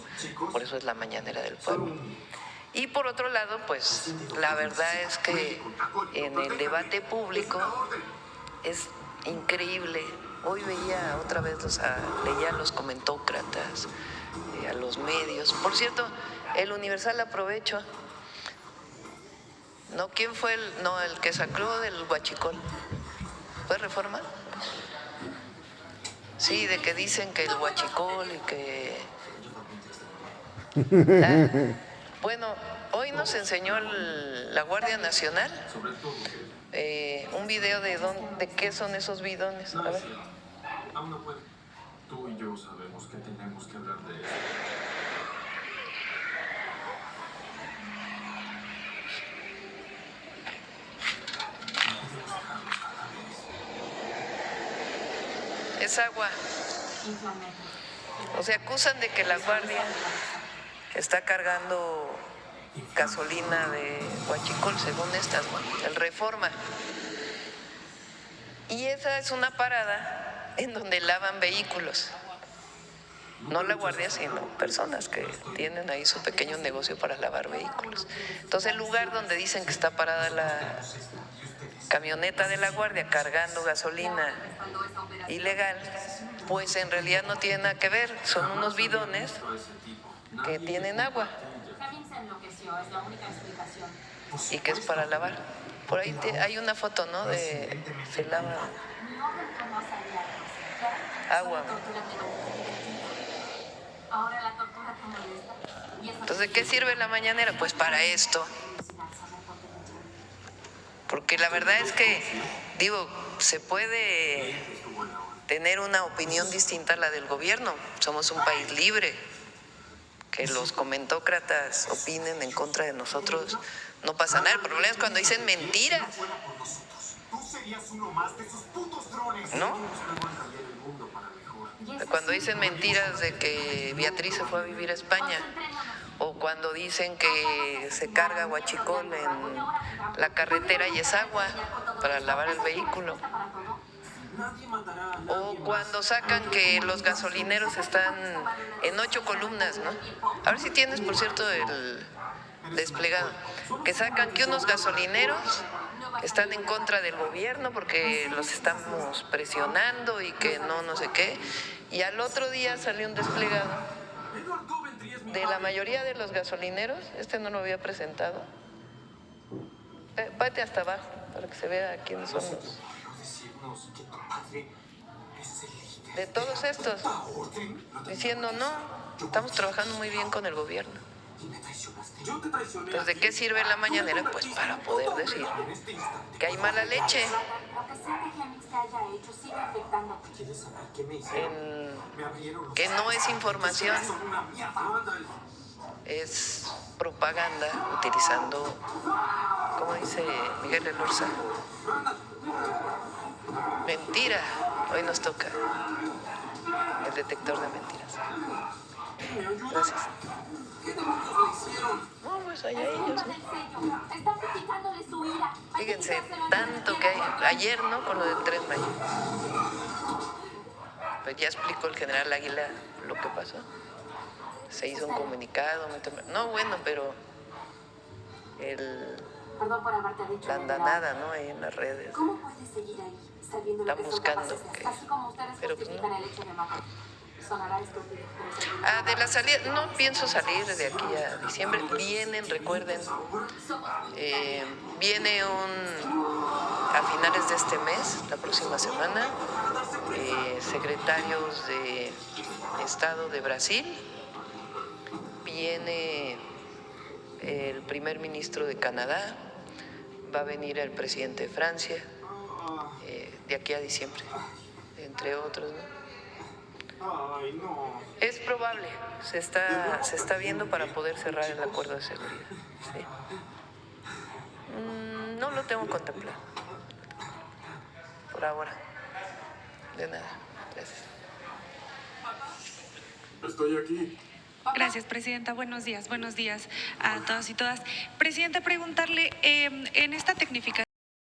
Speaker 2: Por eso es la mañanera del pueblo. Y por otro lado, pues la verdad es que en el debate público es increíble. Hoy veía otra vez, leía a los comentócratas, a los medios. Por cierto, el Universal, aprovecho. ¿No? ¿Quién fue el que sacó del huachicol? ¿Fue Reforma? Sí, de que dicen que el huachicol y que... Bueno, hoy nos enseñó la Guardia Nacional un video de qué son esos bidones. A ver.
Speaker 1: Aún no puede. Tú y yo sabemos que tenemos que hablar de eso.
Speaker 2: Es agua. O sea, acusan de que la Guardia está cargando gasolina de huachicol, según estas, el Reforma. Y esa es una parada en donde lavan vehículos. No la Guardia, sino personas que tienen ahí su pequeño negocio para lavar vehículos. Entonces, el lugar donde dicen que está parada la camioneta de la Guardia cargando gasolina ilegal, pues en realidad no tiene nada que ver. Son unos bidones que tienen agua y que es para lavar. Por ahí hay una foto, ¿no? Se lava agua. Entonces, ¿qué sirve la mañanera? Pues para esto. Porque la verdad es que, digo, se puede tener una opinión distinta a la del gobierno. Somos un país libre. Que los comentócratas opinen en contra de nosotros, no pasa nada. El problema es cuando dicen mentiras. ¿No? Cuando dicen mentiras de que Beatriz se fue a vivir a España, o cuando dicen que se carga huachicol en la carretera y es agua para lavar el vehículo, o cuando sacan que los gasolineros están en 8 columnas, ¿no? A ver si tienes, por cierto, el desplegado, que sacan que unos gasolineros están en contra del gobierno porque los estamos presionando y que no sé qué, y al otro día salió un desplegado de la mayoría de los gasolineros. No lo había presentado. Vete hasta abajo para que se vea quiénes son los... De todos estos, diciendo no, estamos trabajando muy bien con el gobierno. Entonces, ¿de qué sirve la mañanera? Pues para poder decir que hay mala leche, que no es información, es propaganda utilizando, como dice Miguel Elorza, mentira. Hoy nos toca el detector de mentiras. Gracias. No, pues allá ellos, ¿no? Fíjense, tanto que hay. Ayer, ¿no? Con lo del Tren Maya. Pues ya explicó el general Águila lo que pasó. se hizo un comunicado. No, bueno, pero
Speaker 9: Perdón por haberte dicho.
Speaker 2: la andanada, ¿no? Ahí en las redes.
Speaker 9: ¿Cómo puedes seguir ahí, sabiendo lo
Speaker 2: Están
Speaker 9: que son
Speaker 2: buscando
Speaker 9: capaces de
Speaker 2: que...
Speaker 9: hacer? Así como ustedes
Speaker 2: pero pues
Speaker 9: justifican
Speaker 2: no.
Speaker 9: el hecho de matar. Sonará estúpido, pero
Speaker 2: Ah, de la salida, no pienso salir de aquí a diciembre. Vienen, recuerden, viene a finales de este mes, la próxima semana, secretarios de Estado de Brasil, viene el primer ministro de Canadá, va a venir el presidente de Francia, de aquí a diciembre, entre otros, ¿no?
Speaker 1: Ay, no.
Speaker 2: Es probable, se está viendo para poder cerrar el acuerdo de seguridad. Sí. No lo tengo contemplado. Por ahora. De nada. Gracias.
Speaker 1: Estoy aquí.
Speaker 10: Gracias, Presidenta. Buenos días a todos y todas. Presidenta, preguntarle, en esta tecnificación